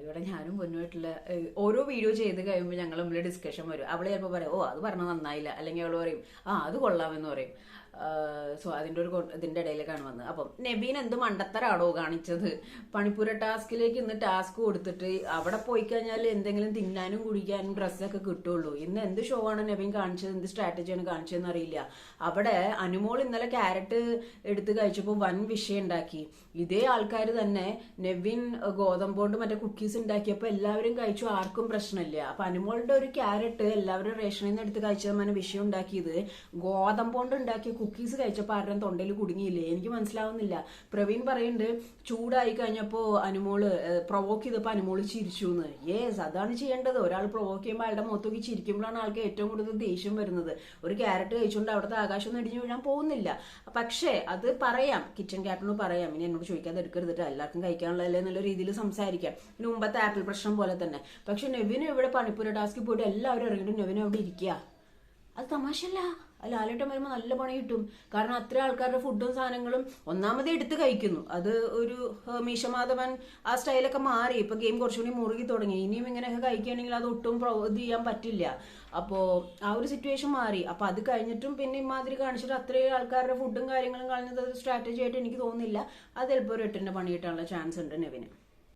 ഇവിടെ ഞാനും പൊന്നുമായിട്ടുള്ള ഓരോ വീഡിയോ ചെയ്ത് കഴിയുമ്പോൾ ഞങ്ങൾ തമ്മിൽ ഡിസ്കഷൻ വരും. അവള് ചിലപ്പോൾ പറയും, ഓ അത് പറഞ്ഞത് നന്നായില്ല, അല്ലെങ്കിൽ അവള് പറയും അത് കൊള്ളാമെന്ന് പറയും. സോ ഇതിന്റെ ഇടയിലേക്കാണ് വന്നത്. അപ്പം നബീൻ എന്ത് മണ്ടത്തരാണോ കാണിച്ചത്? പണിപ്പുര ടാസ്കിലേക്ക് ഇന്ന് ടാസ്ക് കൊടുത്തിട്ട് അവിടെ പോയി കഴിഞ്ഞാൽ എന്തെങ്കിലും തിന്നാനും കുടിക്കാനും ഡ്രസ്സൊക്കെ കിട്ടുള്ളൂ. ഇന്ന് എന്ത് ഷോ ആണ് നബീൻ കാണിച്ചത്, എന്ത് സ്ട്രാറ്റജിയാണ് കാണിച്ചതെന്ന് അറിയില്ല. അവിടെ അനുമോൾ ഇന്നലെ ക്യാരറ്റ് എടുത്ത് കഴിച്ചപ്പോൾ വൻ വിഷയം ഉണ്ടാക്കി. ഇതേ ആൾക്കാർ തന്നെ നെവിൻ ഗോതമ്പോണ്ട് മറ്റേ കുക്കീസ് ഉണ്ടാക്കിയപ്പോൾ എല്ലാവരും കഴിച്ചു, ആർക്കും പ്രശ്നമില്ല. അപ്പൊ അനുമോളുടെ ഒരു ക്യാരറ്റ് എല്ലാവരും റേഷനിൽ നിന്ന് എടുത്ത് കഴിച്ചത് വിഷയം ഉണ്ടാക്കിയത് ഗോതമ്പോണ്ട് ഉണ്ടാക്കിയ കുക്കീസ് കഴിച്ചപ്പോൾ ആരുടെയും തൊണ്ടയിൽ കുടുങ്ങിയില്ലേ? എനിക്ക് മനസ്സിലാവുന്നില്ല. പ്രവീൺ പറയുന്നുണ്ട് ചൂടായി കഴിഞ്ഞപ്പോ അനുമോള് പ്രൊവോക്ക് ചെയ്തപ്പോ അനുമോള് ചിരിച്ചു എന്ന്. യേസ്, അതാണ് ചെയ്യേണ്ടത്. ഒരാൾ പ്രൊവോക്ക് ചെയ്യുമ്പോൾ അയാളുടെ മുഖത്തൊക്കെ ചിരിക്കുമ്പോഴാണ് ആൾക്ക് ഏറ്റവും കൂടുതൽ ദേഷ്യം വരുന്നത്. ഒരു ക്യാരറ്റ് കഴിച്ചുകൊണ്ട് അവിടുത്തെ ആകാശം ഇടിഞ്ഞു വീഴാൻ പോകുന്നില്ല. പക്ഷേ അത് പറയാം, കിച്ചൺ ക്യാപ്റ്റനോട് പറയാം, ഇനി എന്നോട് ചോദിക്കാതെ എടുക്കരുതിട്ട്, എല്ലാവർക്കും കഴിക്കാനുള്ളതല്ലേ എന്നുള്ള രീതിയിൽ സംസാരിക്കാം. ഇനി മുമ്പത്തെ ആപ്പിൾ പ്രശ്നം പോലെ തന്നെ. പക്ഷെ നെവിന് ഇവിടെ പണിപ്പുര ടാസ്കിൽ പോയിട്ട് എല്ലാവരും ഇറങ്ങിയിട്ട് നെവിന് അവിടെ ഇരിക്കുക. അത് തമാശല്ല. ലാലേട്ടൻ വരുമ്പോൾ നല്ല പണി കിട്ടും. കാരണം അത്ര ആൾക്കാരുടെ ഫുഡും സാധനങ്ങളും ഒന്നാമതേ എടുത്ത് കഴിക്കുന്നു. അത് ഒരു മീശമാധവൻ ആ സ്റ്റൈലൊക്കെ മാറി. ഇപ്പൊ ഗെയിം കുറച്ചുകൂടി മുറുകി തുടങ്ങി. ഇനിയും ഇങ്ങനെയൊക്കെ കഴിക്കുകയാണെങ്കിൽ അത് ഒട്ടും ഇത് ചെയ്യാൻ പറ്റില്ല. അപ്പോ ആ ഒരു സിറ്റുവേഷൻ മാറി. അപ്പൊ അത് കഴിഞ്ഞിട്ടും പിന്നെ ഇമാതിരി കാണിച്ചിട്ട് അത്രയും ആൾക്കാരുടെ ഫുഡും കാര്യങ്ങളും കളഞ്ഞത് സ്ട്രാറ്റജി ആയിട്ട് എനിക്ക് തോന്നുന്നില്ല. അത് ചിലപ്പോൾ ഒരു 8ന്റെ പണി കിട്ടാനുള്ള ചാൻസ് ഉണ്ട് നെവിന്.